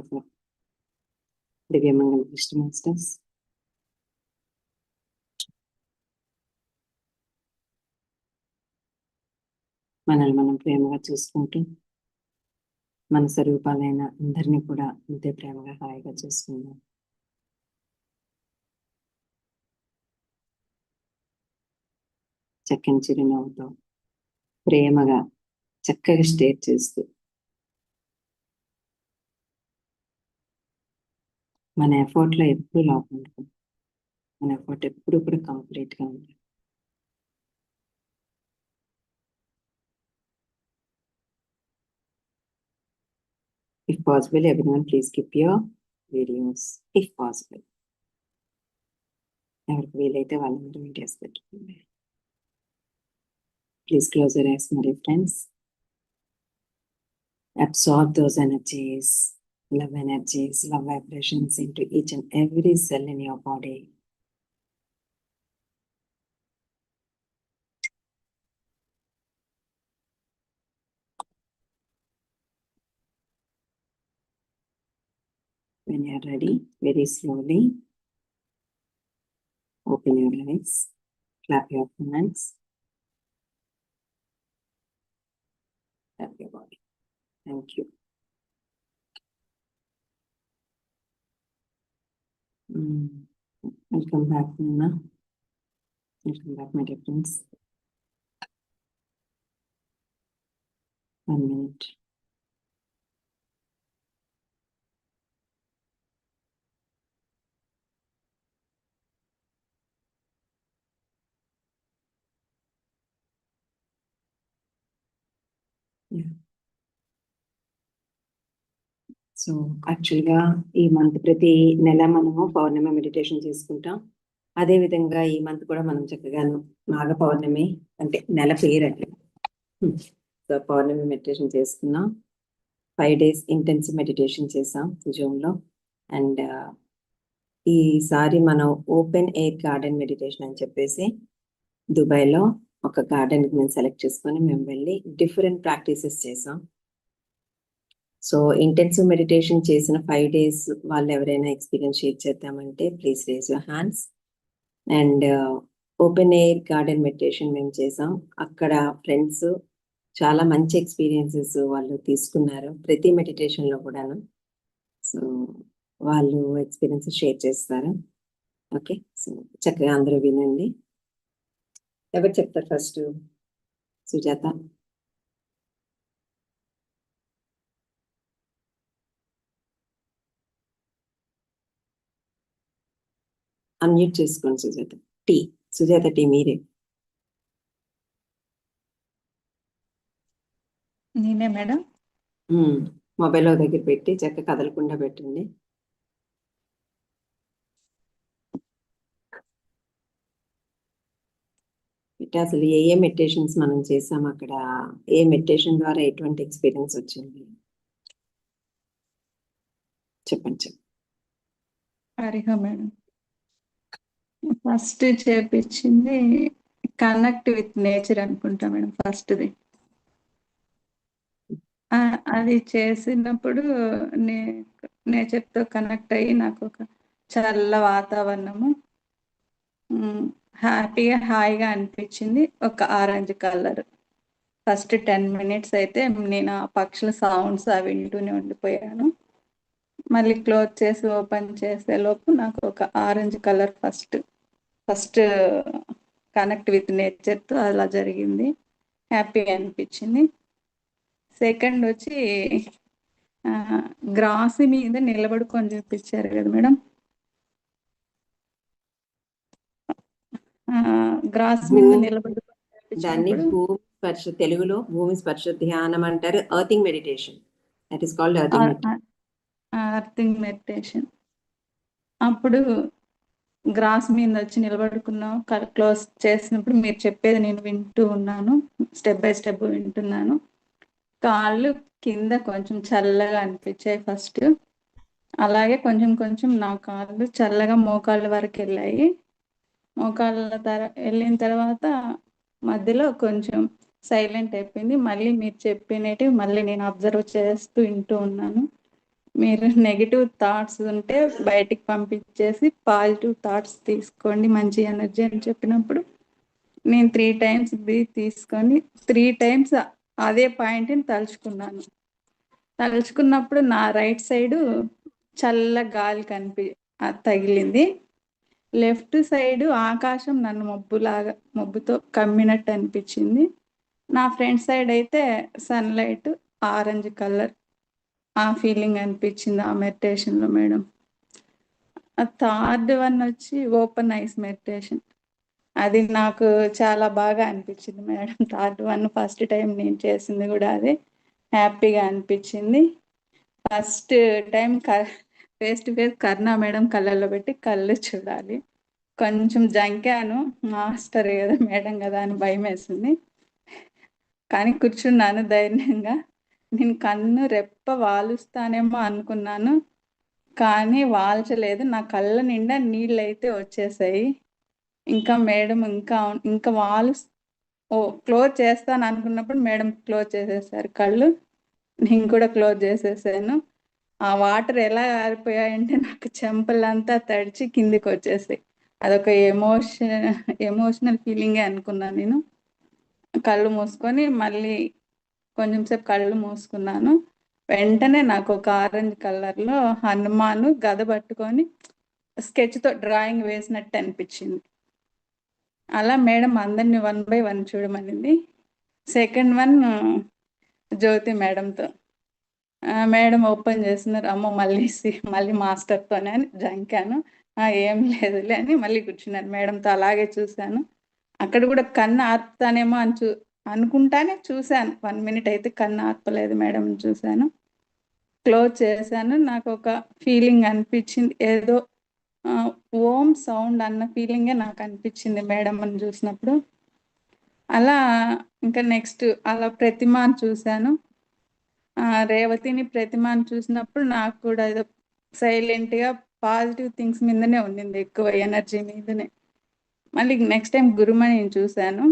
For దివ్యమంగళ Krishna masters. మనల్ని మనం ప్రేమగా చూసుకుంటూ మన స్వరూపాలైన అందరినీ కూడా అంతే ప్రేమగా హాయిగా చూసుకుందాం. చక్కని చిరునవ్వుతో ప్రేమగా చక్కగా స్టేట్ చేస్తూ మన ఎఫర్ట్లో ఎప్పుడు లోపం ఉంటుంది. మన ఎఫర్ట్ ఎప్పుడు కూడా కంప్లీట్గా ఉంటుంది. If possible, everyone please keep your videos if possible. ఎవరికి వీలైతే వాళ్ళందరూ వీడియోస్ పెట్టుకోండి. Please close your eyes, my dear friends. Absorb those energies, love vibrations into each and every cell in your body. When you are ready, very slowly open your eyes, clap your hands, clap your body. Thank you. Welcome back, Nina. Welcome back, my dear friends. 1 minute. So యాక్చువల్గా ఈ month ప్రతి నెల మనము పౌర్ణమి meditation చేసుకుంటాం. అదేవిధంగా ఈ month కూడా మనం చక్కగాను నాగ పౌర్ణమి అంటే నెల పేరు అంటే సో పౌర్ణమి మెడిటేషన్ చేసుకున్నాం. 5 days ఇంటెన్సివ్ మెడిటేషన్ చేసాం జూన్లో. అండ్ ఈసారి మనం ఓపెన్ ఎయిర్ గార్డెన్ మెడిటేషన్ అని చెప్పేసి దుబాయ్లో ఒక గార్డెన్కి మేము సెలెక్ట్ చేసుకొని మేము వెళ్ళి డిఫరెంట్ ప్రాక్టీసెస్ చేసాం. సో ఇంటెన్సివ్ మెడిటేషన్ చేసిన 5 days వాళ్ళు ఎవరైనా ఎక్స్పీరియన్స్ షేర్ చేద్దామంటే please raise your hands. And open air garden meditation మేము చేసాం. అక్కడ ఫ్రెండ్స్ చాలా మంచి ఎక్స్పీరియన్సెస్ వాళ్ళు తీసుకున్నారు ప్రతి మెడిటేషన్లో కూడాను. సో వాళ్ళు ఎక్స్పీరియన్సెస్ షేర్ చేస్తారు. ఓకే, సో చక్కగా అందరూ వినండి. ఎవరు చెప్తారు ఫస్ట్? సుజాత. అన్మ్యూట్ చేసుకోండి సుజాత. సుజాత టీ మీరే. నేనే మేడం. మొబైల్ దగ్గర పెట్టి చక్కగా కదలకుండా పెట్టండి. అసలు ఏ మెడిటేషన్స్ మనం చేసాం అక్కడ, ఏ మెడిటేషన్ ద్వారా ఎటువంటి ఎక్స్పీరియన్స్ వచ్చింది చెప్పండి. హరిహా మేడం ఫస్ట్ చేపించింది కనెక్ట్ విత్ నేచర్ అనుకుంటా మేడం. ఫస్ట్ది అది చేసినప్పుడు నేచర్తో కనెక్ట్ అయ్యి నాకు ఒక చల్ల వాతావరణము, హాయిగా అనిపించింది. ఒక ఆరెంజ్ కలర్ ఫస్ట్ 10 minutes అయితే నేను ఆ పక్షుల సౌండ్స్ అవి వింటూనే ఉండిపోయాను. మళ్ళీ క్లోజ్ చేసి ఓపెన్ చేసే లోపు నాకు ఒక orange colour first connect with నేచర్తో అలా జరిగింది. హ్యాపీ అనిపించింది. సెకండ్ వచ్చి గ్రాస్ మీద నిలబడుకొని చూపించారు కదా మేడం. గ్రాస్ మీద నిలబడుకొని తెలుగులో భూమి స్పర్శ ధ్యానం అంటారు. Earthing meditation. That is called earthing meditation. అప్పుడు గ్రాస్ మీద వచ్చి నిలబడుకున్నాం. క్లోజ్ చేసినప్పుడు మీరు చెప్పేది నేను వింటూ ఉన్నాను, స్టెప్ బై స్టెప్ వింటున్నాను. కాళ్ళు కింద కొంచెం చల్లగా అనిపించాయి ఫస్ట్. అలాగే కొంచెం నా కాళ్ళు చల్లగా మోకాళ్ళ వరకు వెళ్ళాయి. వెళ్ళిన తర్వాత మధ్యలో కొంచెం సైలెంట్ అయిపోయింది. మళ్ళీ మీరు చెప్పినట్టు మళ్ళీ నేను అబ్జర్వ్ చేస్తూ వింటూ ఉన్నాను. మీరు నెగిటివ్ థాట్స్ ఉంటే బయటికి పంపించేసి పాజిటివ్ థాట్స్ తీసుకోండి, మంచి ఎనర్జీ అని చెప్పినప్పుడు నేను 3 టైమ్స్ బ్రీత్ తీసుకొని 3 టైమ్స్ అదే పాయింట్ని తలుచుకున్నాను. తలుచుకున్నప్పుడు నా రైట్ సైడు చల్ల గాలి తగిలింది. లెఫ్ట్ సైడ్ ఆకాశం నన్ను మబ్బుతో కమ్మినట్టు అనిపించింది. నా ఫ్రంట్ సైడ్ అయితే సన్లైట్ ఆరెంజ్ కలర్ ఆ ఫీలింగ్ అనిపించింది ఆ మెడిటేషన్లో మేడం. ఆ థర్డ్ వన్ వచ్చి ఓపెన్ ఐస్ మెడిటేషన్. అది నాకు చాలా బాగా అనిపించింది madam. Third one first time నేను చేసింది కూడా అదే. హ్యాపీగా అనిపించింది. First time face to face కరుణా మేడం కళ్ళల్లో పెట్టి కళ్ళు చూడాలి. కొంచెం జంకాను, మాస్టర్ కదా మేడం కదా అని భయం వేసింది. కానీ కూర్చున్నాను ధైర్యంగా. నేను కన్ను రెప్ప వాలుస్తానేమో అనుకున్నాను, కానీ వాల్చలేదు. నా కళ్ళ నిండా నీళ్ళు అయితే వచ్చేసాయి. ఇంకా మేడం ఇంకా క్లోజ్ చేస్తాను అనుకున్నప్పుడు మేడం క్లోజ్ చేసేసారు కళ్ళు. నేను కూడా క్లోజ్ చేసేసాను. ఆ వాటర్ ఎలా ఆరిపోయాయంటే నాకు చెంపలంతా తడిచి కిందికి వచ్చేసాయి. అదొక ఎమోషనల్ ఫీలింగే అనుకున్నాను నేను. కళ్ళు మూసుకొని మళ్ళీ కొంచెం సేపు కళ్ళు మూసుకున్నాను. వెంటనే నాకు ఒక ఆరెంజ్ కలర్లో హనుమాను గద పట్టుకొని స్కెచ్తో డ్రాయింగ్ వేసినట్టు అనిపించింది. అలా మేడం అందరిని 1 by 1 చూడమనింది. సెకండ్ వన్ జ్యోతి మేడంతో. మేడం ఓపెన్ చేస్తున్నారు. అమ్మో మళ్ళీ మాస్టర్తోనే అని జంకాను. ఏం లేదులే అని మళ్ళీ కూర్చున్నాను. మేడంతో అలాగే చూశాను. అక్కడ కూడా కన్ను ఆర్పుతానేమో అని అనుకుంటానే చూశాను. 1 minute అయితే కన్ను ఆర్పలేదు మేడం చూశాను. క్లోజ్ చేశాను. నాకు ఒక ఫీలింగ్ అనిపించింది, ఏదో ఓం సౌండ్ అన్న ఫీలింగే నాకు అనిపించింది మేడం అని చూసినప్పుడు. అలా ఇంకా నెక్స్ట్ అలా ప్రతిమాని చూశాను. రేవతిని ప్రతిమాని చూసినప్పుడు నాకు కూడా ఏదో సైలెంట్గా పాజిటివ్ థింగ్స్ మీదనే ఉండింది, ఎక్కువ ఎనర్జీ మీదనే. మళ్ళీ నెక్స్ట్ టైం గురుమణిని చూశాను.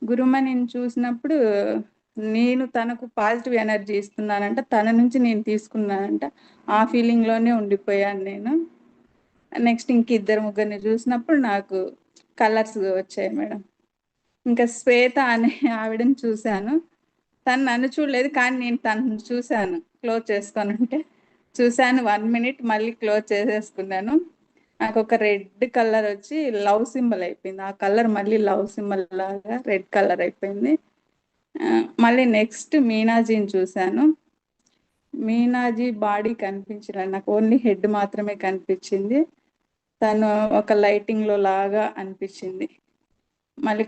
గురుమణిని చూసినప్పుడు నేను తనకు పాజిటివ్ ఎనర్జీ ఇస్తున్నానంట, తన నుంచి నేను తీసుకున్నానంట. ఆ ఫీలింగ్లోనే ఉండిపోయాను నేను. నెక్స్ట్ ఇంక 2-3 చూసినప్పుడు నాకు కలర్స్ వచ్చాయి మేడం. ఇంకా శ్వేత అనే ఆవిడని చూశాను. తను నన్ను చూడలేదు, కానీ నేను తనను చూశాను. క్లోజ్ చేసుకొని ఉంటే చూశాను. 1 minute మళ్ళీ క్లోజ్ చేసేసుకున్నాను. నాకు ఒక రెడ్ కలర్ వచ్చి లవ్ సింబల్ అయిపోయింది. ఆ కలర్ మళ్ళీ లవ్ సింబల్ లాగా రెడ్ కలర్ అయిపోయింది. మళ్ళీ నెక్స్ట్ మీనాజీని చూశాను. మీనాజీ బాడీ కనిపించలేదు నాకు, ఓన్లీ హెడ్ మాత్రమే కనిపించింది. తను ఒక లైటింగ్లో లాగా అనిపించింది. మళ్ళీ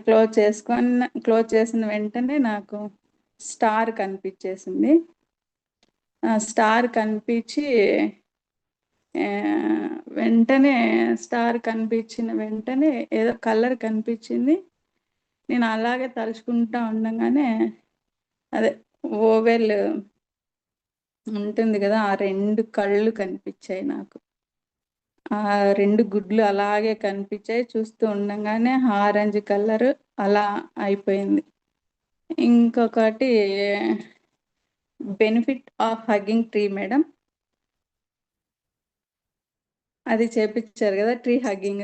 క్లోజ్ చేసిన వెంటనే నాకు స్టార్ కనిపించేసింది. స్టార్ కనిపించి స్టార్ కనిపించిన వెంటనే ఏదో కలర్ కనిపించింది. నేను అలాగే తలుచుకుంటా ఉండగానే అదే ఓవెల్ ఉంటుంది కదా, ఆ 2 కళ్ళు కనిపించాయి నాకు. ఆ 2 గుడ్లు అలాగే కనిపించాయి. చూస్తూ ఉండగానే ఆరెంజ్ కలర్ అలా అయిపోయింది. ఇంకొకటి benefit of hugging tree madam, అది చేపించారు కదా ట్రీ హగ్గింగ్.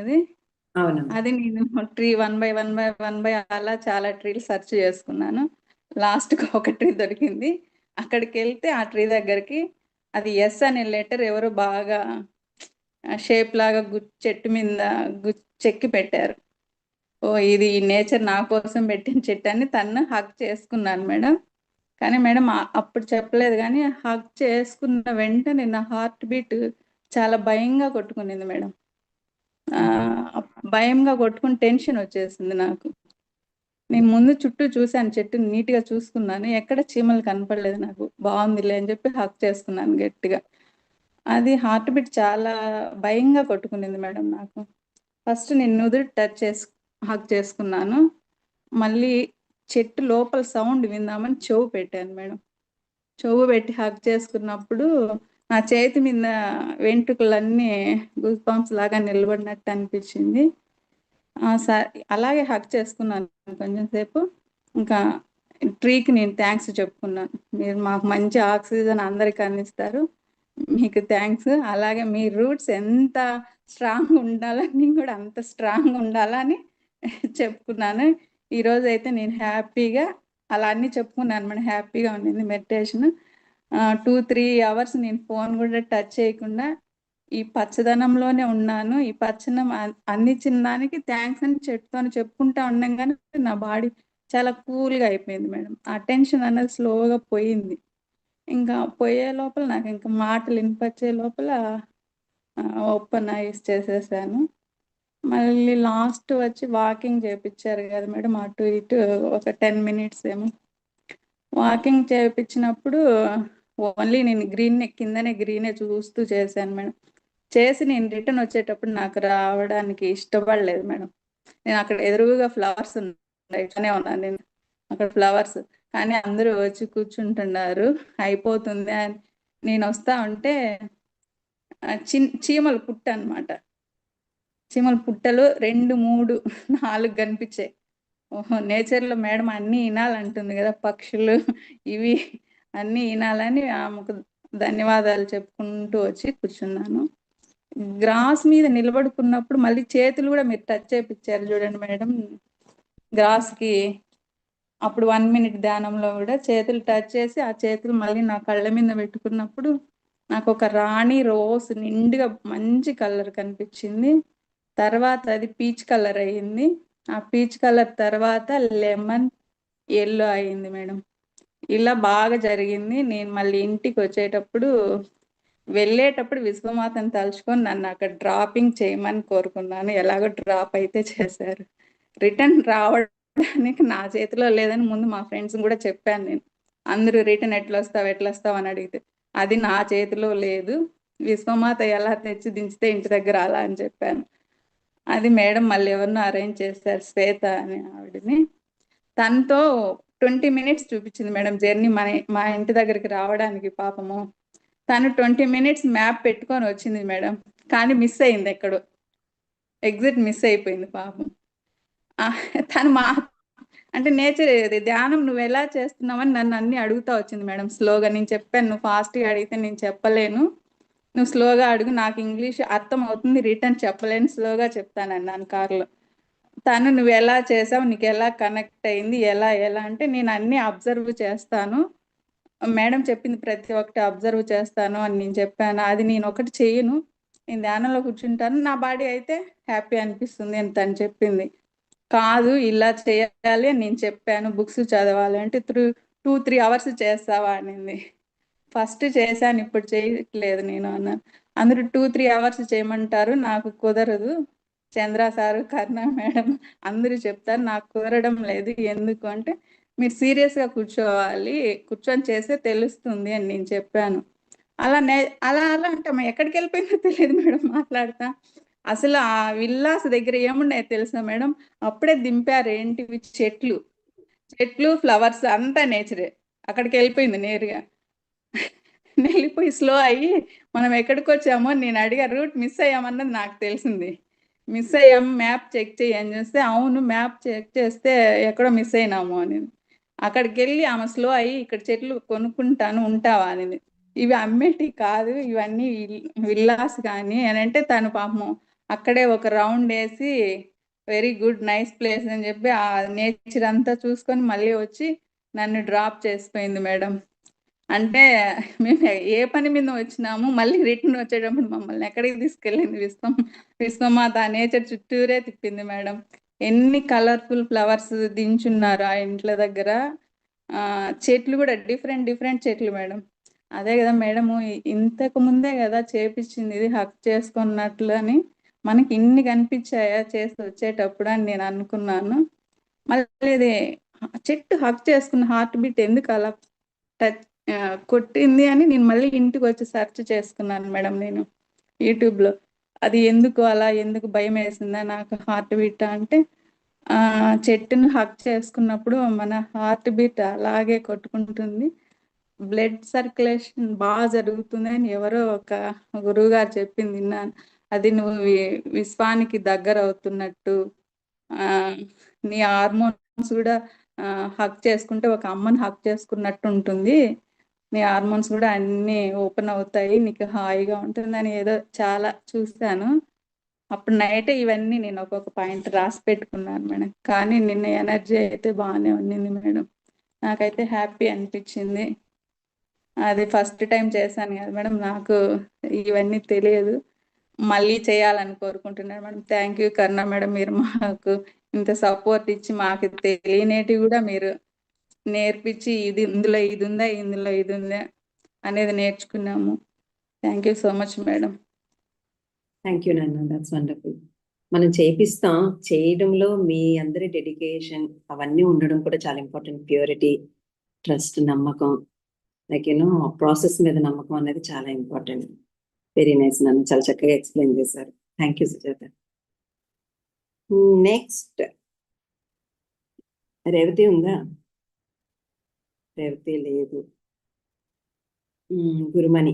అది నేను ట్రీ 1 by 1 by అలా చాలా ట్రీలు సెర్చ్ చేసుకున్నాను. లాస్ట్కి ఒక ట్రీ దొరికింది. అక్కడికి వెళ్తే ఆ ట్రీ దగ్గరికి అది ఎస్ అనే లెటర్ ఎవరు బాగా షేప్ లాగా చెట్టు మీద చెక్కి పెట్టారు. ఓ ఇది నేచర్ నా కోసం పెట్టిన చెట్టు అని తను హగ్ చేసుకున్నాను మేడం. కానీ మేడం అప్పుడు చెప్పలేదు, కానీ హగ్ చేసుకున్న వెంటనే నా హార్ట్ బీట్ చాలా భయంగా కొట్టుకునింది మేడం. భయంగా కొట్టుకుని టెన్షన్ వచ్చేసింది నాకు. నేను ముందు చుట్టూ చూశాను, చెట్టుని నీట్గా చూసుకున్నాను, ఎక్కడ చీమలు కనపడలేదు నాకు. బాగుందిలే అని చెప్పి హగ్ చేసుకున్నాను గట్టిగా. అది హార్ట్ బీట్ చాలా భయంగా కొట్టుకునింది మేడం నాకు. ఫస్ట్ నేను నుదురు హగ్ చేసుకున్నాను. మళ్ళీ చెట్టు లోపల సౌండ్ విందామని చెవు పెట్టాను మేడం. చెవు పెట్టి హగ్ చేసుకున్నప్పుడు నా చేతి మీద వెంట్రుకలన్నీ గూస్ బంప్స్ లాగా నిలబడినట్టు అనిపించింది. అలాగే హగ్ చేసుకున్నాను కొంచెం సేపు. ఇంకా ట్రీకి నేను థ్యాంక్స్ చెప్పుకున్నాను. మీరు మాకు మంచి ఆక్సిజన్ అందరికి అందిస్తారు, మీకు థ్యాంక్స్. అలాగే మీ రూట్స్ ఎంత స్ట్రాంగ్ ఉండాలో నేను కూడా అంత స్ట్రాంగ్ ఉండాలని చెప్పుకున్నాను. ఈరోజైతే నేను హ్యాపీగా అలా అన్నీ చెప్పుకున్నాను మేడం. హ్యాపీగా ఉండింది మెడిటేషన్. 2-3 అవర్స్ నేను ఫోన్ కూడా టచ్ చేయకుండా ఈ పచ్చదనంలోనే ఉన్నాను. ఈ పచ్చదనం అందించిన దానికి థ్యాంక్స్ అని చెట్టుతోని చెప్పుకుంటా ఉండంగానే నా బాడీ చాలా కూల్‌గా అయిపోయింది మేడం. ఆ టెన్షన్ అనేది స్లోగా పోయింది. ఇంకా పోయే లోపల నాకు ఇంకా మాటలు వినిపించే లోపల ఓపెన్ ఐస్ చేసేసాను. మళ్ళీ లాస్ట్ వచ్చి వాకింగ్ చేపిచ్చారు కదా మేడం. అటు ఇటు ఒక 10 మినిట్స్ ఏమో వాకింగ్ చేపించినప్పుడు ఓన్లీ నేను కిందనే గ్రీనే చూస్తూ చేశాను మేడం. చేసి నేను రిటర్న్ వచ్చేటప్పుడు నాకు రావడానికి ఇష్టపడలేదు మేడం. నేను అక్కడ ఎదురుగా ఫ్లవర్స్ ఉన్నాయి, ఇట్లానే ఉన్నాను నేను అక్కడ ఫ్లవర్స్. కానీ అందరూ వచ్చి కూర్చుంటున్నారు, అయిపోతుంది అని నేను వస్తా ఉంటే చీమల పుట్ట అనమాట. చీమల పుట్టలు 2, 3, 4 కనిపించాయి. ఓహో, నేచర్లో మేడం అన్నీ వినాలంటుంది కదా, పక్షులు ఇవి అన్నీ వినాలని ఆమెకు ధన్యవాదాలు చెప్పుకుంటూ వచ్చి కూర్చున్నాను. గ్రాస్ మీద నిలబడుకున్నప్పుడు మళ్ళీ చేతులు కూడా మీరు టచ్ చేయించారు చూడండి మేడం. గ్రాస్కి అప్పుడు 1 మినిట్ ధ్యానంలో కూడా చేతులు టచ్ చేసి ఆ చేతులు మళ్ళీ నా కళ్ళ మీద పెట్టుకున్నప్పుడు నాకు ఒక రాణి రోజ్ నిండుగా మంచి కలర్ కనిపించింది. తర్వాత అది పీచ్ కలర్ అయ్యింది. ఆ పీచ్ కలర్ తర్వాత లెమన్ ఎల్లో అయింది మేడం. ఇలా బాగా జరిగింది. నేను మళ్ళీ ఇంటికి వచ్చేటప్పుడు వెళ్ళేటప్పుడు విశ్వమాతను తలుచుకొని నన్ను అక్కడ డ్రాపింగ్ చేయమని కోరుకున్నాను. ఎలాగో డ్రాప్ అయితే చేశారు. రిటర్న్ రావడానికి నా చేతిలో లేదని ముందు మా ఫ్రెండ్స్ కూడా చెప్పాను నేను. అందరూ రిటర్న్ ఎట్లా వస్తావు అని అడిగితే అది నా చేతిలో లేదు, విశ్వమాత ఎలా తెచ్చి దించితే ఇంటి దగ్గర అలా అని చెప్పాను. అది మేడం మళ్ళీ ఎవరినో అరేంజ్ చేశారు, శ్వేత అనే ఆవిడని. తనతో 20 మినిట్స్ చూపించింది మేడం జర్నీ మా ఇంటి దగ్గరికి రావడానికి. పాపము తను 20 మినిట్స్ మ్యాప్ పెట్టుకొని వచ్చింది మేడం, కానీ మిస్ అయింది ఎక్కడో, ఎగ్జిట్ మిస్ అయిపోయింది పాపం. తను అంటే నేచర్ ధ్యానం నువ్వు ఎలా చేస్తున్నావని నన్ను అన్ని అడుగుతా వచ్చింది మేడం స్లోగా. నేను చెప్పాను, నువ్వు ఫాస్ట్గా అడిగితే నేను చెప్పలేను, నువ్వు స్లోగా అడుగు, నాకు ఇంగ్లీష్ అర్థం అవుతుంది, రిటర్న్ చెప్పలేను, స్లోగా చెప్తానన్నాను కార్లో. తను నువ్వు ఎలా చేసావు, నీకు ఎలా కనెక్ట్ అయింది, ఎలా అంటే నేను అన్నీ అబ్జర్వ్ చేస్తాను మేడం, చెప్పింది ప్రతి ఒక్కటి అబ్జర్వ్ చేస్తాను అని నేను చెప్పాను. అది నేను ఒకటి చేయను, నేను ధ్యానంలో కూర్చుంటాను, నా బాడీ అయితే హ్యాపీ అనిపిస్తుంది అని తను చెప్పింది. కాదు ఇలా చేయాలి అని నేను చెప్పాను, బుక్స్ చదవాలి అంటే 2-3 అవర్స్ చేస్తావా అనింది. ఫస్ట్ చేశాను, ఇప్పుడు చేయట్లేదు నేను అన్నాను. అందరూ 2-3 అవర్స్ చేయమంటారు, నాకు కుదరదు. చంద్ర సారు, కర్ణ మేడం అందరూ చెప్తారు, నాకు కుదరడం లేదు. ఎందుకు అంటే మీరు సీరియస్గా కూర్చోవాలి, కూర్చొని చేస్తే తెలుస్తుంది అని నేను చెప్పాను. అలా అలా అంటే ఎక్కడికి వెళ్ళిపోయిందో తెలియదు మేడం మాట్లాడతా. అసలు ఆ విల్లాస్ దగ్గర ఏమున్నాయో తెలుసా మేడం, అప్పుడే దింపారు ఏంటివి, చెట్లు ఫ్లవర్స్ అంతా నేచరే. అక్కడికి వెళ్ళిపోయింది నేరుగా. వెళ్ళిపోయి స్లో అయ్యి మనం ఎక్కడికి వచ్చామో నేను అడిగా, రూట్ మిస్ అయ్యామన్నది నాకు తెలిసింది. మిస్ అయ్యాము, మ్యాప్ చెక్ చేయని చూస్తే అవును మ్యాప్ చెక్ చేస్తే ఎక్కడో మిస్ అయినాము అని. అక్కడికి వెళ్ళి ఆమె స్లో అయ్యి ఇక్కడ చెట్లు కొనుక్కుంటాను ఉంటావా అని. ఇవి అమ్మేటి కాదు, ఇవన్నీ విల్లాస్ కానీ అని అంటే తను పాపము అక్కడే ఒక రౌండ్ వేసి వెరీ గుడ్ నైస్ ప్లేస్ అని చెప్పి ఆ నేచర్ అంతా చూసుకొని మళ్ళీ వచ్చి నన్ను డ్రాప్ చేసిపోయింది మేడం. అంటే మేము ఏ పని మీద వచ్చినాము, మళ్ళీ రిటర్న్ వచ్చేటప్పుడు మమ్మల్ని ఎక్కడికి తీసుకెళ్ళింది విశ్వమాత నేచర్ చుట్టూరే తిప్పింది మేడం. ఎన్ని కలర్ఫుల్ ఫ్లవర్స్ దించున్నారు ఆ ఇంట్ల దగ్గర. చెట్లు కూడా డిఫరెంట్ చెట్లు మేడం. అదే కదా మేడము, ఇంతకు ముందే కదా చేపించింది ఇది హక్ చేసుకున్నట్లు అని, మనకి ఇన్ని కనిపించాయా చేసి వచ్చేటప్పుడు అని నేను అనుకున్నాను. మళ్ళీ ఇది చెట్టు హక్ చేసుకున్న హార్ట్ బీట్ ఎందుకు అలా టచ్ కొట్టింది అని నేను మళ్ళీ ఇంటికి వచ్చి సెర్చ్ చేసుకున్నాను మేడం నేను యూట్యూబ్లో. అది ఎందుకు భయం వేసిందా నాకు హార్ట్ బీట్ అంటే, చెట్టును హక్ చేసుకున్నప్పుడు మన హార్ట్ బీట్ అలాగే కొట్టుకుంటుంది, బ్లడ్ సర్క్యులేషన్ బాగా జరుగుతుంది అని ఎవరో ఒక గురువు గారు చెప్పింది విన్నాను. అది నువ్వు విశ్వానికి దగ్గర అవుతున్నట్టు, నీ హార్మోన్స్ కూడా హక్ చేసుకుంటే ఒక అమ్మని హక్ చేసుకున్నట్టు ఉంటుంది, నీ హార్మోన్స్ కూడా అన్నీ ఓపెన్ అవుతాయి, నీకు హాయిగా ఉంటుందని ఏదో చాలా చూశాను. అప్పుడు నైట్ ఇవన్నీ నేను ఒక్కొక్క పాయింట్ రాసి పెట్టుకున్నాను మేడం. కానీ నిన్న ఎనర్జీ అయితే బాగానే ఉండింది మేడం. నాకైతే హ్యాపీ అనిపించింది. అది ఫస్ట్ టైం చేశాను కదా మేడం, నాకు ఇవన్నీ తెలియదు. మళ్ళీ చేయాలని కోరుకుంటున్నాను madam. Thank you Karuna madam, మీరు మాకు ఇంత సపోర్ట్ ఇచ్చి మాకు తెలియనేటివి కూడా మీరు నేర్పించి ఇది ఇందులో ఇది ఉందా, ఇందులో ఇది ఉందా అనేది నేర్చుకున్నాము. Thank you so much madam. Thank you నాన్న, దట్స్ వండర్ఫుల్. మనం చేపిస్తాం, చేయడంలో మీ అందరి డెడికేషన్ అవన్నీ ఉండడం కూడా చాలా ఇంపార్టెంట్. ప్యూరిటీ, ట్రస్ట్, నమ్మకం, లైక్ యూనో ప్రాసెస్ మీద నమ్మకం అనేది చాలా ఇంపార్టెంట్. వెరీ నైస్ నాన్న, చాలా చక్కగా ఎక్స్ప్లెయిన్ చేశారు. Thank you Sujatha. Next Revathi ఉందా? రేవతి లేదు. గురుమణి.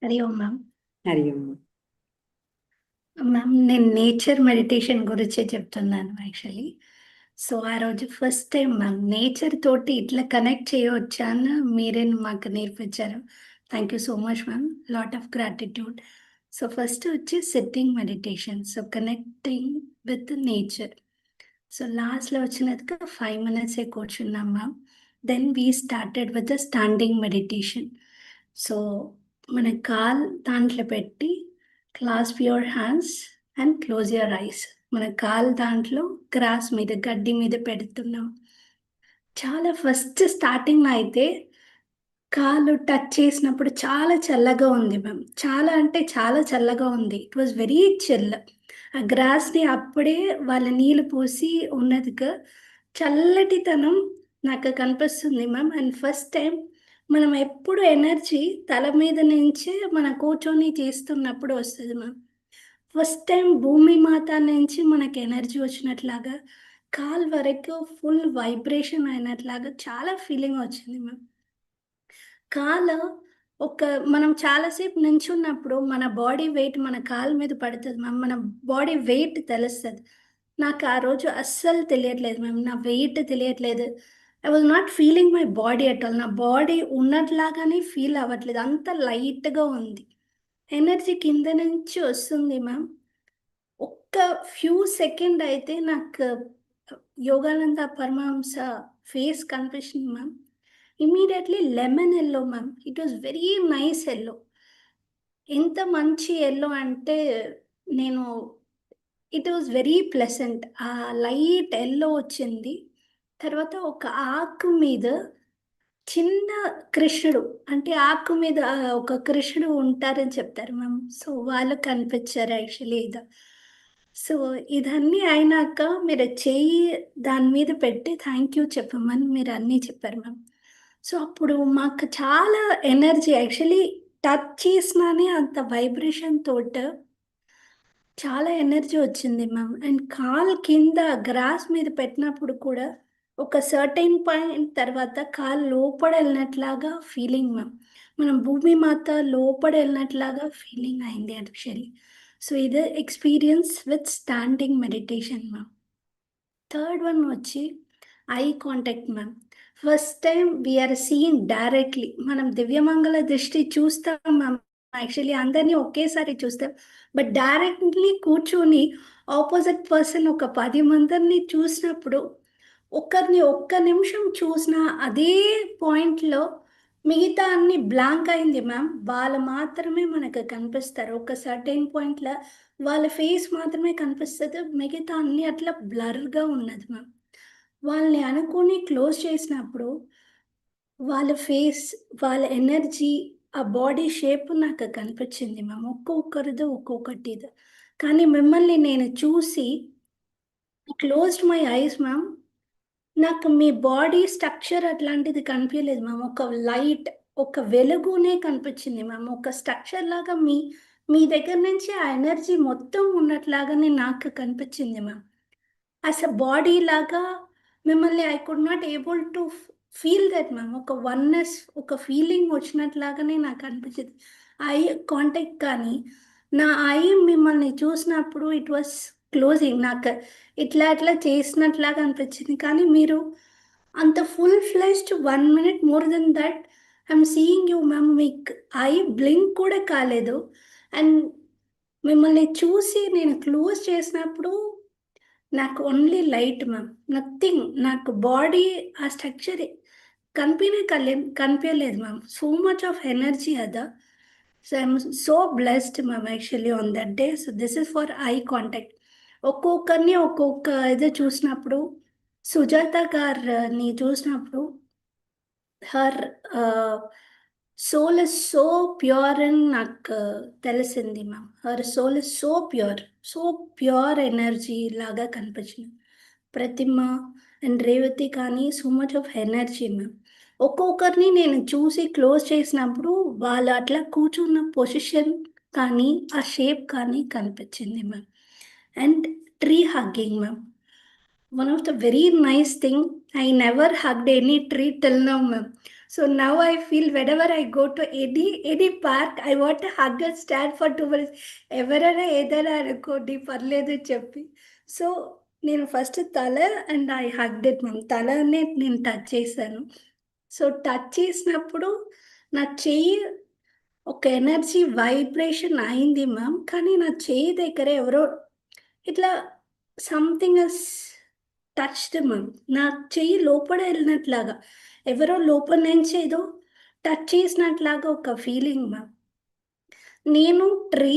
హరి ఓం మ్యామ్. హరి ఓం. మ్యామ్ నేను నేచర్ మెడిటేషన్ గురించి చెప్తున్నాను యాక్చువల్లీ. సో ఆ రోజు ఫస్ట్ టైం మ్యామ్ నేచర్ తోటి ఇట్లా కనెక్ట్ చేయవచ్చా అని మీరే మాకు నేర్పించారు. Thank you so much ma'am, lot of gratitude. So first వచ్చి sitting meditation, so connecting with nature. So లాస్ట్లో వచ్చినట్టుగా 5 minutes కూర్చున్నాం ma'am. Then we started with the standing meditation. So మన కాల్ దాంట్లో పెట్టి clasp your hands and close your eyes. మన కాల్ దాంట్లో గ్రాస్ మీద, గడ్డి మీద పెడుతున్నాం. చాలా ఫస్ట్ స్టార్టింగ్లో అయితే కాలు టచ్ చేసినప్పుడు చాలా చల్లగా ఉంది మ్యామ్. చాలా అంటే చాలా చల్లగా ఉంది. It was very chill. ఆ గ్రాస్ని అప్పుడే వాళ్ళ నీళ్ళు పోసి ఉన్నదిగా చల్లటితనం నాకు కనిపిస్తుంది మ్యామ్. అండ్ ఫస్ట్ టైం మనం ఎప్పుడు ఎనర్జీ తల మీద నుంచే మన కూర్చొని చేస్తున్నప్పుడు వస్తుంది మ్యామ్. ఫస్ట్ టైం భూమి మాత నుంచి మనకి ఎనర్జీ వచ్చినట్లాగా, కాల్ వరకు ఫుల్ వైబ్రేషన్ అయినట్లాగా చాలా ఫీలింగ్ వచ్చింది మ్యామ్. కాలు మనం చాలాసేపు నించున్నప్పుడు మన బాడీ వెయిట్ మన కాలు మీద పడుతుంది మ్యామ్. మన బాడీ వెయిట్ తెలుస్తుంది. నాకు ఆ రోజు అస్సలు తెలియట్లేదు మ్యామ్, నా వెయిట్ తెలియట్లేదు. I was not feeling my body at all. నా బాడీ ఉన్నట్లాగానే ఫీల్ అవ్వట్లేదు, అంత లైట్గా ఉంది. ఎనర్జీ కింద నుంచి వస్తుంది మ్యామ్. ఒక్క ఫ్యూ సెకండ్ అయితే నాకు యోగానంద పరమహంస ఫేస్ కనిపించింది ma'am. Immediately lemon yellow ma'am. It was very nice yellow. ఎంత మంచి ఎల్లో అంటే నేను ఇట్ వాజ్ వెరీ ప్లెసెంట్. ఆ లైట్ ఎల్లో వచ్చింది. తర్వాత ఒక ఆకు మీద చిన్న కృష్ణుడు, అంటే ఆకు మీద ఒక కృష్ణుడు ఉంటారని చెప్తారు మ్యామ్. సో వాళ్ళు కనిపించారు యాక్చువల్లీ ఇది. సో ఇదన్నీ అయినాక మీరు చెయ్యి దాని మీద పెట్టి థ్యాంక్ యూ చెప్పమని మీరు అన్నీ చెప్పారు మ్యామ్. సో అప్పుడు మాకు చాలా ఎనర్జీ యాక్చువల్లీ టచ్ చేసినానే అంత వైబ్రేషన్ తోట చాలా ఎనర్జీ వచ్చింది మ్యామ్. అండ్ కాల్ కింద గ్రాస్ మీద పెట్టినప్పుడు కూడా ఒక సర్టైన్ పాయింట్ తర్వాత కాలు లోపల వెళ్ళినట్లాగా ఫీలింగ్ మ్యామ్. మనం భూమి మాత లోపల వెళ్ళినట్లాగా ఫీలింగ్ అయింది యాక్చువల్లీ. సో ఇది experience with standing meditation ma'am. Third one వచ్చి eye contact ma'am. First time we're seeing directly. మనం దివ్యమంగళ దృష్టి చూస్తాం మ్యామ్, యాక్చువల్లీ అందరినీ ఒకేసారి చూస్తాం. బట్ డైరెక్ట్లీ కూర్చొని ఆపోజిట్ పర్సన్ ఒక 10 మందిని చూసినప్పుడు ఒకరిని ఒక్క నిమిషం చూసిన అదే పాయింట్లో మిగతా అన్ని బ్లాంక్ అయింది మ్యామ్. వాళ్ళు మాత్రమే మనకు కనిపిస్తారు. ఒక సర్టెన్ పాయింట్లో వాళ్ళ ఫేస్ మాత్రమే కనిపిస్తుంది, మిగతా అన్ని అట్లా బ్లర్గా ఉన్నది మ్యామ్. వాళ్ళని అనుకుని క్లోజ్ చేసినప్పుడు వాళ్ళ ఫేస్, వాళ్ళ ఎనర్జీ, ఆ బాడీ షేప్ నాకు కనిపించింది మ్యామ్. ఒక్కొక్కరిది ఒక్కొక్కటిది. కానీ మిమ్మల్ని నేను చూసి క్లోజ్డ్ మై ఐస్ మ్యామ్. నాకు మీ బాడీ స్ట్రక్చర్ అట్లాంటిది కనిపించలేదు మ్యామ్. ఒక లైట్, ఒక వెలుగునే కనిపించింది మ్యామ్. ఒక స్ట్రక్చర్ లాగా మీ దగ్గర నుంచి ఆ ఎనర్జీ మొత్తం ఉన్నట్లాగానే నాకు కనిపించింది మ్యామ్. యాజ్ అ బాడీ లాగా మిమ్మల్ని I could not able to feel that ma'am. ఒక వన్నెస్, ఒక ఫీలింగ్ వచ్చినట్లాగానే నాకు అనిపించింది. ఐ కాంటాక్ట్ కానీ నా ఐ మిమ్మల్ని చూసినప్పుడు ఇట్ వాస్ క్లోజింగ్ నాకు ఇట్లా అట్లా చేసినట్లాగా అనిపించింది. కానీ మీరు అంత full fleshed 1 minute more then that I'm seeing you ma'am. మీకు ఐ బ్లింక్ కూడా కాలేదు. అండ్ మిమ్మల్ని చూసి నేను క్లోజ్ చేసినప్పుడు నాకు ఓన్లీ లైట్ మ్యామ్, నథింగ్. నాకు బాడీ ఆ స్ట్రక్చర్ కనిపించలేదు ma'am. So much of energy అదా. So I'm so blessed ma'am actually on that day. So this is for eye contact. ఒక్కొక్కరిని ఒక్కొక్క ఇది చూసినప్పుడు, సుజాత గారిని చూసినప్పుడు her soul is so pure అని నాకు తెలిసింది ma'am. Her soul is so pure energy లాగా కనిపించింది. ప్రతిమ అండ్ రేవతి కానీ so much of energy ma'am. ఒక్కొక్కరిని నేను చూసి క్లోజ్ చేసినప్పుడు వాళ్ళు అట్లా కూర్చున్న పొజిషన్ కానీ ఆ షేప్ కానీ కనిపించింది ma'am. And tree hugging ma'am, one of the very nice thing. I never hugged any tree till now, ma'am. So now I feel whenever I go to any park, I want to hug and stand for 2 minutes. ఎవరైనా ఏదైనా అనుకోండి పర్లేదు చెప్పి. So నేను first తల and I hugged it ma'am. తలనే నేను touch చేశాను. సో టచ్ చేసినప్పుడు నా చెయ్యి ఒక ఎనర్జీ వైబ్రేషన్ అయింది మ్యామ్. కానీ నా చెయ్యి దగ్గర ఎవరో ఇట్లా సంథింగ్ ఎస్ టచ్డ్ మ్యామ్. నా చెయ్యి లోపల వెళ్ళినట్లాగా ఎవరో లోపల నుంచి ఏదో టచ్ చేసినట్లాగా ఒక ఫీలింగ్ మ్యామ్. నేను ట్రీ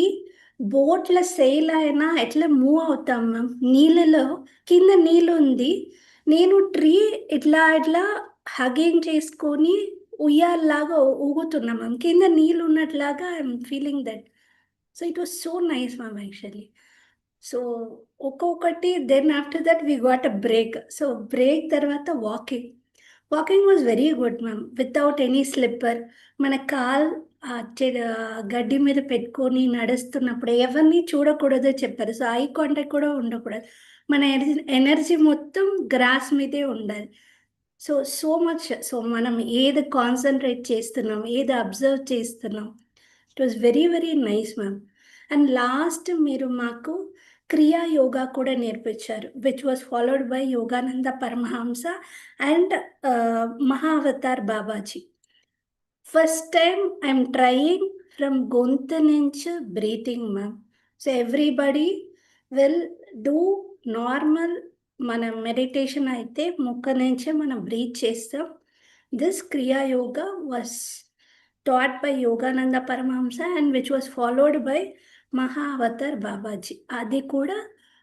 బోట్ల సెయిల్ అయినా ఎట్లా మూవ్ అవుతాం మ్యామ్, నీళ్ళలో కింద నీళ్ళు ఉంది, నేను ట్రీ ఇట్లా ఇట్లా హగింగ్ చేసుకొని ఉయ్యాలాగా ఊగుతున్నా మ్యామ్. కింద నీళ్ళు ఉన్నట్లాగా I'm feeling that. So it was so nice ma'am actually. So ఒక్కొక్కటి then after that we got a break. So break తర్వాత walking was very good ma'am, without any slipper. మన కాల్ గడ్డి మీద పెట్టుకొని నడుస్తున్నప్పుడు ఎవరిని చూడకూడదో చెప్పారు. సో ఐ కాంటాక్ట్ కూడా ఉండకూడదు. మన ఎనర్జీ మొత్తం గ్రాస్ మీదే ఉండాలి. So much. సో మనం ఏది కాన్సన్ట్రేట్ చేస్తున్నాం, ఏది అబ్జర్వ్ చేస్తున్నాం, it was very very nice ma'am. And last మీరు మాకు క్రియా యోగా కూడా నేర్పించారు, which was followed by Yogananda Paramahamsa and Mahavatar Babaji. First time I'm trying from గొంతు నుంచి breathing ma'am. So everybody will do normal. మన మెడిటేషన్ అయితే ముక్క నుంచే మనం బ్రీత్ చేస్తాం. This Kriya Yoga was taught by Yogananda Paramahamsa and which was followed by Mahavatar Babaji. అది కూడా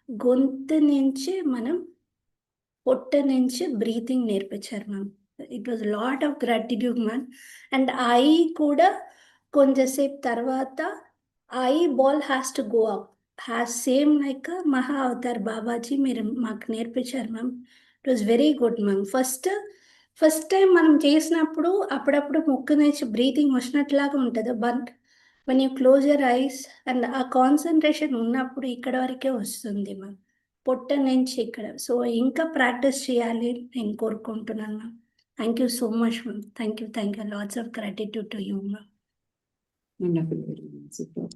గొంతు నుంచి మనం పొట్ట నుంచి బ్రీతింగ్ నేర్పించారు ma'am. It was lot of gratitude ma'am. And I కూడా కొంచెంసేపు తర్వాత eye ball has to go up, has same like Mahavatar Babaji మీరు మాకు నేర్పించారు ma'am. It was very good ma'am. First time మనం చేసినప్పుడు అప్పుడప్పుడు ముక్కు నుంచి బ్రీతింగ్ వచ్చినట్లాగా ఉంటుంది. But when you close your eyes and ఆ కాన్సన్ట్రేషన్ ఉన్నప్పుడు ఇక్కడ వరకే వస్తుంది మ్యామ్, పొట్ట నుంచి ఇక్కడ. సో ఇంకా ప్రాక్టీస్ చేయాలి నేను కోరుకుంటున్నాను ma'am. Thank you so much ma'am. Thank you lots of gratitude to you ma'am. Wonderful, very super.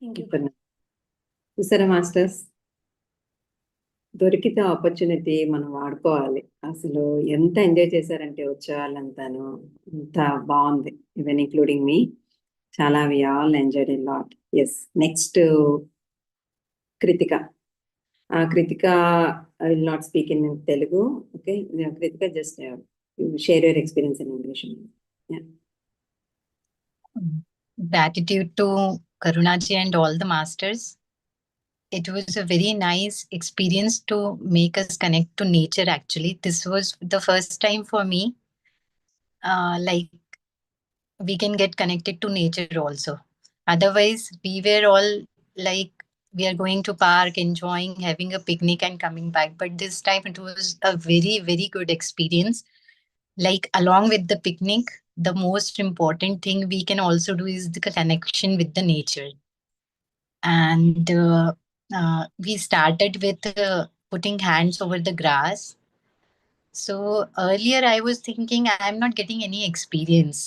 Thank you. చూసారా మాస్టర్స్, దొరికితే ఆపర్చునిటీ మనం వాడుకోవాలి. అసలు ఎంత ఎంజాయ్ చేశారంటే వచ్చే వాళ్ళంతాను, ఎంత బాగుంది, ఈవెన్ ఇంక్లూడింగ్ మీ. చాలా we all enjoyed a lot. Yes, next Kritika. Kritika I will not speak in Telugu. Okay Kritika, just share your experience in English. Gratitude to Karunaji and all the masters. It was a very nice experience to make us connect to nature. Actually, this was the first time for me. Like we can get connected to nature also. Otherwise, we were all like we are going to park, enjoying, having a picnic and coming back. But this time it was a very, very good experience. Like along with the picnic, the most important thing we can also do is the connection with the nature. And we started with putting hands over the grass. So earlier I was thinking I'm not getting any experience.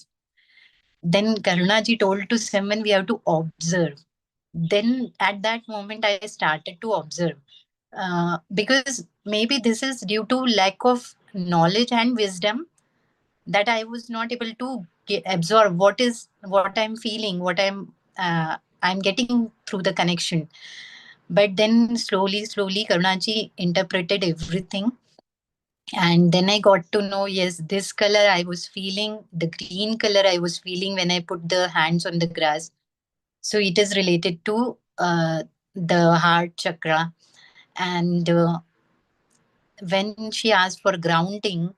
Then Karunaji told to someone we have to observe. then at that moment I started to observe, because maybe this is due to lack of knowledge and wisdom, that I was not able to absorb what I'm feeling, what I'm getting through the connection. But then slowly, Karunaji interpreted everything. And then I got to know, yes, this color I was feeling, the green color I was feeling when I put the hands on the grass. So it is related to the heart chakra. And when she asked for grounding,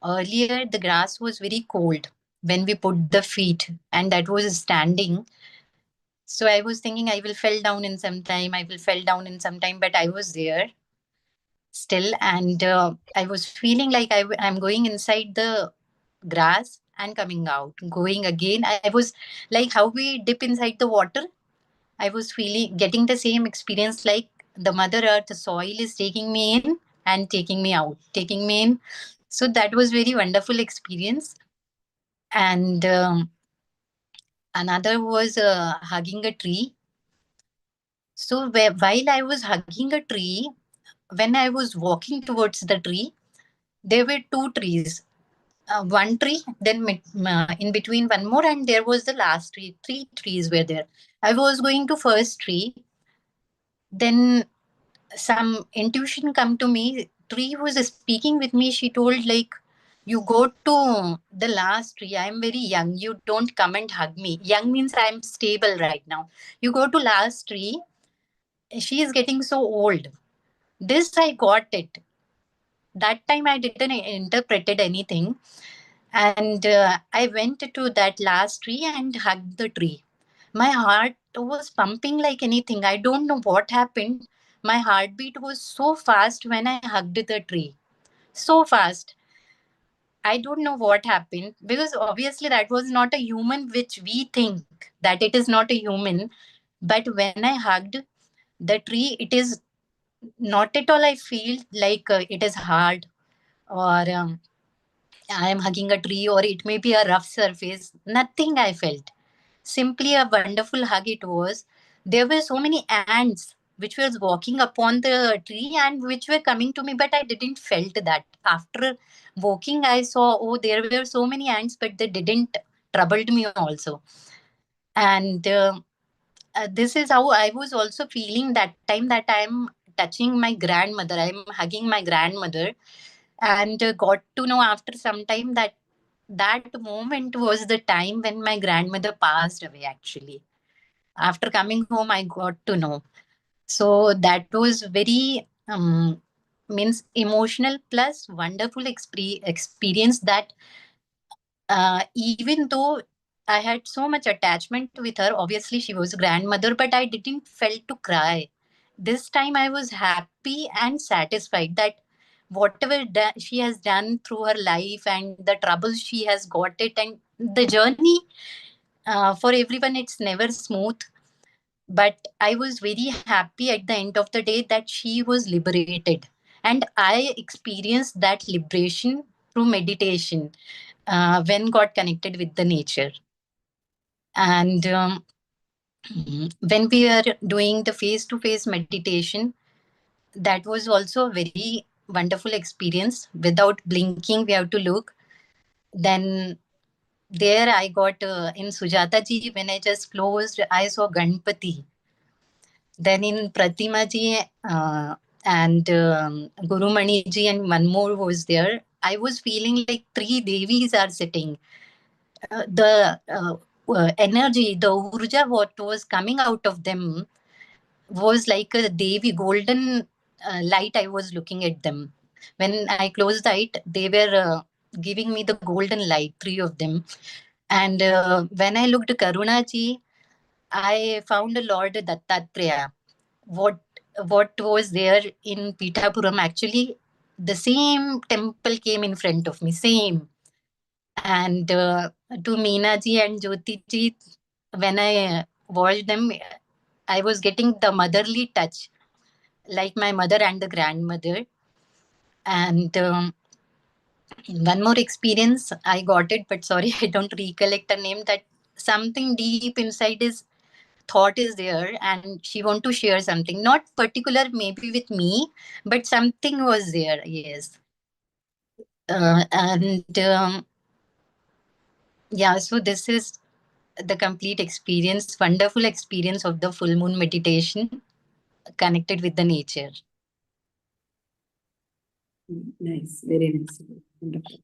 earlier the grass was very cold when we put the feet, and that was standing. So I was thinking I will fall down in some time, but I was there still. And I was feeling like I'm going inside the grass and coming out, going again. I was like how we dip inside the water. I was feeling, getting the same experience, like the Mother Earth, the soil is taking me in and taking me out, taking me in. So that was very wonderful experience. And another was hugging a tree. So while I was hugging a tree, when I was walking towards the tree, there were two trees. One tree, then in between one more, and there was the last tree. Three trees were there. I was going to first tree, then some intuition come to me. Tree was speaking with me. She told, like, you go to the last tree. I'm very young. You don't come and hug me. Young means I'm stable right now. You go to last tree. She is getting so old. This I got it. That time I didn't interpreted anything. And I went to that last tree and hugged the tree. My heart was pumping like anything. I don't know what happened. My heartbeat was so fast when I hugged the tree. So fast. I don't know what happened, because obviously that was not a human, which we think that it is not a human. But when I hugged the tree, it is not at all. I feel like it is hard, or I am hugging a tree, or it may be a rough surface. Nothing I felt. Simply a wonderful hug it was. There were so many ants which was walking upon the tree and which were coming to me, but I didn't felt that. After walking, I saw, oh, there were so many ants, but they didn't troubled me also. And this is how I was also feeling that time, that I'm touching my grandmother. I'm hugging my grandmother, and got to know after some time that that moment was the time when my grandmother passed away, actually. After coming home, I got to know. So that was very means emotional plus wonderful experience, that even though I had so much attachment with her, obviously she was a grandmother, but I didn't felt to cry. This time I was happy and satisfied that whatever she has done through her life and the troubles she has got it, and the journey, for everyone it's never smooth, but I was very happy at the end of the day that she was liberated. And I experienced that liberation through meditation, when got connected with the nature. And when we are doing the face-to-face meditation, that was also a very wonderful experience. Without blinking, we have to look. Then there I got in Sujata ji, when I just closed, I saw Ganpati. Then in Pratima ji and Guru Mani ji and one more was there. I was feeling like three Devis are sitting. The energy, the urja, what was coming out of them was like a Devi, golden light. I was looking at them. When I closed the light, they were giving me the golden light, three of them. And when I looked at Karuna ji, I found Lord Dattatreya. What was there in Pithapuram, actually, the same temple came in front of me, same. And to Meena ji and Jyoti ji, when I watched them, I was getting the motherly touch, like my mother and the grandmother. And one more experience, I got it, but sorry, I don't recollect the name, that something deep inside is thought is there and she want to share something, not particular maybe with me, but something was there. Yes. And yeah, so this is the complete experience, wonderful experience of the full moon meditation connected with the nature. Nice, very nice. Wonderful.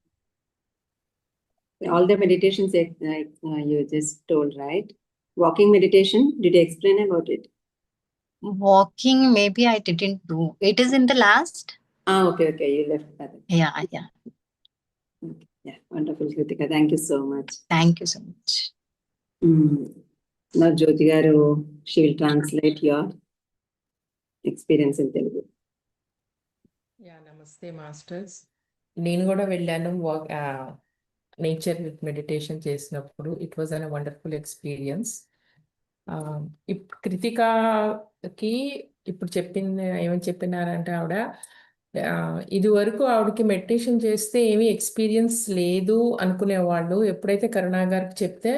All the meditations you just told, right? Walking meditation, did you explain about it? Walking, maybe I didn't do. It is in the last. Okay, you left that. Yeah. Okay. Yeah, wonderful, Kritika. Thank you so much. Thank you so much. Now, Jyoti garu, she will translate your experience in Telugu. నమస్తే masters. నేను కూడా వెళ్ళాను nature with meditation చేసినప్పుడు. It was an wonderful experience. ఇప్పుడు కృతికాకి ఇప్పుడు ఏమని చెప్పినారంటే ఆవిడ ఇది వరకు ఆవిడకి మెడిటేషన్ చేస్తే ఏమీ ఎక్స్పీరియన్స్ లేదు అనుకునేవాళ్ళు. ఎప్పుడైతే కరుణా గారికి చెప్తే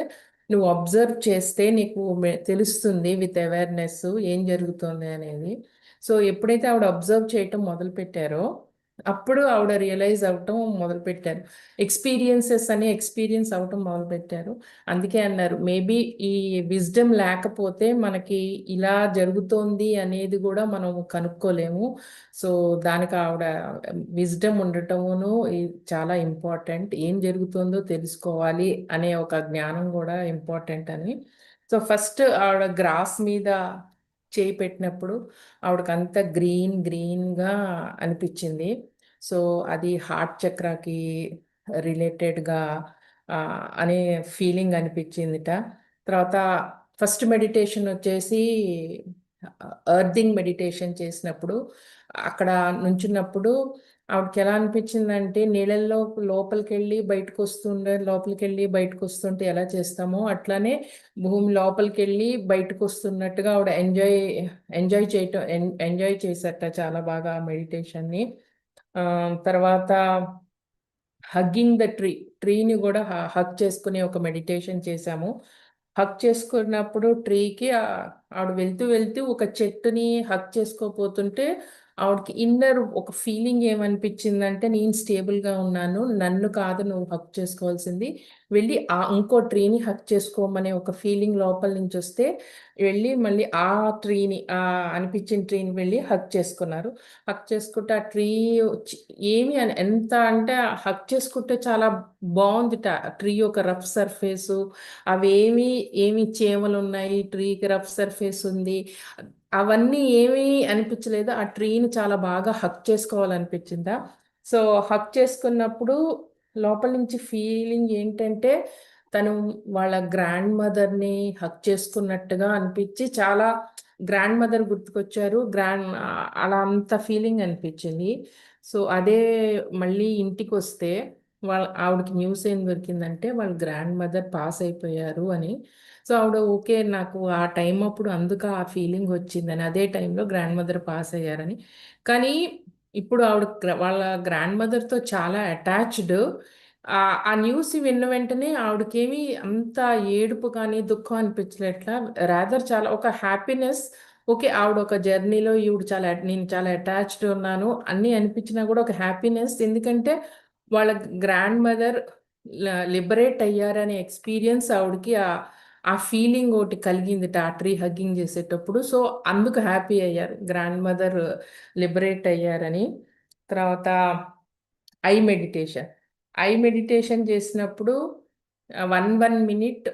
నువ్వు అబ్జర్వ్ చేస్తే నీకు తెలుస్తుంది విత్ అవేర్నెస్ ఏం జరుగుతుంది అనేది. సో ఎప్పుడైతే ఆవిడ అబ్జర్వ్ చేయటం మొదలుపెట్టారో అప్పుడు ఆవిడ రియలైజ్ అవటం మొదలుపెట్టారు. ఎక్స్పీరియన్స్ అవటం మొదలుపెట్టారు. అందుకే అన్నారు మేబీ ఈ విజ్డమ్ లేకపోతే మనకి ఇలా జరుగుతోంది అనేది కూడా మనం కనుక్కోలేము. సో దానికి ఆవిడ విజ్డమ్ ఉండటమును చాలా ఇంపార్టెంట్. ఏం జరుగుతుందో తెలుసుకోవాలి అనే ఒక జ్ఞానం కూడా ఇంపార్టెంట్ అని. సో ఫస్ట్ ఆవిడ గ్రాస్ మీద చేయి పెట్టినప్పుడు ఆవిడకంతా గ్రీన్గా అనిపించింది. సో అది హార్ట్ చక్రాకి రిలేటెడ్గా అనే ఫీలింగ్ అనిపించిందిట. తర్వాత ఫస్ట్ మెడిటేషన్ వచ్చేసి ఎర్తింగ్ మెడిటేషన్ చేసినప్పుడు అక్కడ నుంచున్నప్పుడు ఆవిడకి ఎలా అనిపించిందంటే నీళ్ళల్లో లోపలికి వెళ్ళి బయటకు వస్తుంటే ఎలా చేస్తామో అట్లానే భూమి లోపలికి వెళ్ళి బయటకు వస్తున్నట్టుగా ఆవిడ ఎంజాయ్ చేసేట చాలా బాగా మెడిటేషన్ని. తర్వాత హగ్గింగ్ ద ట్రీని కూడా హగ్ చేసుకునే ఒక మెడిటేషన్ చేశాము. హగ్ చేసుకున్నప్పుడు ట్రీకి ఆవిడ వెళ్తూ ఒక చెట్టుని హగ్ చేసుకోపోతుంటే ఆవిడకి ఇన్నర్ ఒక ఫీలింగ్ ఏమనిపించిందంటే నేను స్టేబుల్గా ఉన్నాను, నన్ను కాదు నువ్వు హగ్ చేసుకోవాల్సింది, వెళ్ళి ఇంకో ట్రీని హగ్ చేసుకోమనే ఒక ఫీలింగ్ లోపల నుంచి వస్తే వెళ్ళి మళ్ళీ ఆ ట్రీని అనిపించిన ట్రీని వెళ్ళి హగ్ చేసుకున్నారు. హగ్ చేసుకుంటే ఆ ట్రీ ఏమి ఎంత అంటే హగ్ చేసుకుంటే చాలా బాగుందిట. ట్రీ ఒక రఫ్ సర్ఫేసు, ఏమి చేమలు ఉన్నాయి, ట్రీకి రఫ్ సర్ఫేస్ ఉంది, అవన్నీ ఏమీ అనిపించలేదు. ఆ ట్రీని చాలా బాగా హగ్ చేసుకోవాలనిపించిందా. సో హగ్ చేసుకున్నప్పుడు లోపల నుంచి ఫీలింగ్ ఏంటంటే తను వాళ్ళ గ్రాండ్ మదర్ని హగ్ చేసుకున్నట్టుగా అనిపించి చాలా గ్రాండ్ మదర్ గుర్తుకొచ్చారు. అలా అంత ఫీలింగ్ అనిపించింది. సో అదే మళ్ళీ ఇంటికి వస్తే ఆవిడకి న్యూస్ ఏం దొరికిందంటే వాళ్ళ గ్రాండ్ మదర్ పాస్ అయిపోయారు అని. సో ఆవిడ ఓకే నాకు ఆ టైం అప్పుడు అందుకు ఆ ఫీలింగ్ వచ్చిందని, అదే టైంలో గ్రాండ్ మదర్ పాస్ అయ్యారని. కానీ ఇప్పుడు ఆవిడ వాళ్ళ గ్రాండ్ మదర్తో చాలా అటాచ్డ్. ఆ న్యూస్ విన్న వెంటనే ఆవిడకేమి అంత ఏడుపు కానీ దుఃఖం అనిపించలేట్లా, రాదర్ చాలా ఒక హ్యాపీనెస్. ఓకే ఆవిడ ఒక జర్నీలో నేను చాలా అటాచ్డ్ ఉన్నాను అన్నీ అనిపించినా కూడా ఒక హ్యాపీనెస్. ఎందుకంటే వాళ్ళ గ్రాండ్ మదర్ లిబరేట్ అయ్యారనే ఎక్స్పీరియన్స్ ఆవిడకి ఆ ఫీలింగ్ ఒకటి కలిగిందిట ఆ ట్రీ హగ్గింగ్ చేసేటప్పుడు. సో అందుకు హ్యాపీ అయ్యారు, గ్రాండ్ మదర్ లిబరేట్ అయ్యారని. తర్వాత ఐ మెడిటేషన్ చేసినప్పుడు 1 minute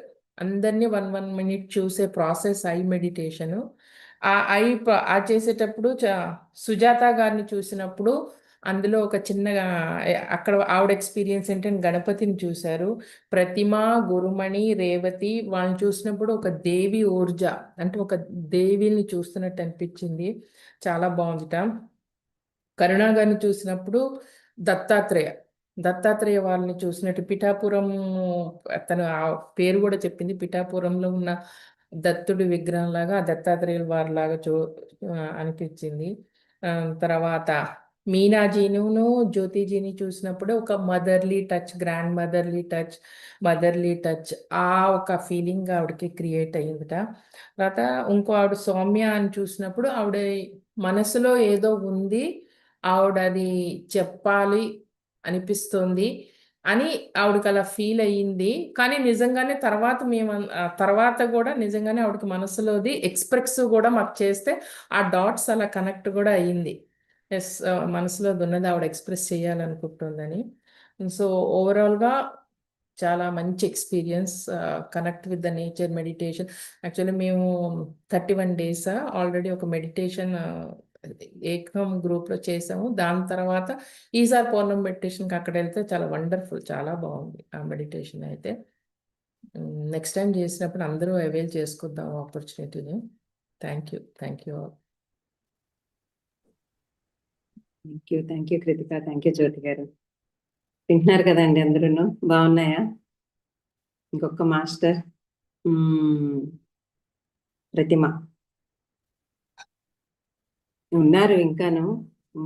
అందరినీ 1 minute చూసే ప్రాసెస్ ఐ మెడిటేషను. చేసేటప్పుడు సుజాత గారిని చూసినప్పుడు అందులో ఒక చిన్నగా అక్కడ ఆవిడ ఎక్స్పీరియన్స్ ఏంటంటే గణపతిని చూశారు. ప్రతిమ, గురుమణి, రేవతి వాళ్ళని చూసినప్పుడు ఒక దేవి ఊర్జ అంటే ఒక దేవిని చూస్తున్నట్టు అనిపించింది, చాలా బాగుందిట. కరుణా గారిని చూసినప్పుడు దత్తాత్రేయ వాళ్ళని చూసినట్టు పిఠాపురం, తను ఆ పేరు కూడా చెప్పింది, పిఠాపురంలో ఉన్న దత్తుడి విగ్రహం లాగా దత్తాత్రేయుల వారిలాగా అనిపించింది. తర్వాత మీనాజీను జ్యోతిజీని చూసినప్పుడు ఒక motherly touch, grand motherly touch ఆ ఒక ఫీలింగ్ ఆవిడకి క్రియేట్ అయ్యిందిట. తర్వాత ఇంకో ఆవిడ సౌమ్య అని చూసినప్పుడు ఆవిడ మనసులో ఏదో ఉంది, ఆవిడ అది చెప్పాలి అనిపిస్తుంది అని ఆవిడకి అలా ఫీల్ అయ్యింది. కానీ నిజంగానే తర్వాత కూడా నిజంగానే ఆవిడకి మనసులోది ఎక్స్ప్రెస్ కూడా మాకు చేస్తే ఆ డాట్స్ అలా కనెక్ట్ కూడా అయ్యింది. ఎస్, మనసులో ఉన్నది ఆవిడ ఎక్స్ప్రెస్ చేయాలనుకుంటుందని. సో ఓవరాల్గా చాలా మంచి experience, connect with the nature meditation. Actually మేము 31 days ఆల్రెడీ ఒక మెడిటేషన్ ఏకం గ్రూప్లో చేసాము. దాని తర్వాత ఈసారి పౌర్ణమి మెడిటేషన్కి అక్కడ వెళ్తే చాలా వండర్ఫుల్, చాలా బాగుంది ఆ మెడిటేషన్ అయితే. నెక్స్ట్ టైం చేసినప్పుడు అందరూ అవైల్ చేసుకుందాం ఆపర్చునిటీని. Thank you all. Thank you Krithika, thank you Jyothi garu. వింటున్నారు కదండి అందరూ, బాగున్నాయా? ఇంకొక మాస్టర్ ప్రతిమ ఉన్నారు ఇంకాను,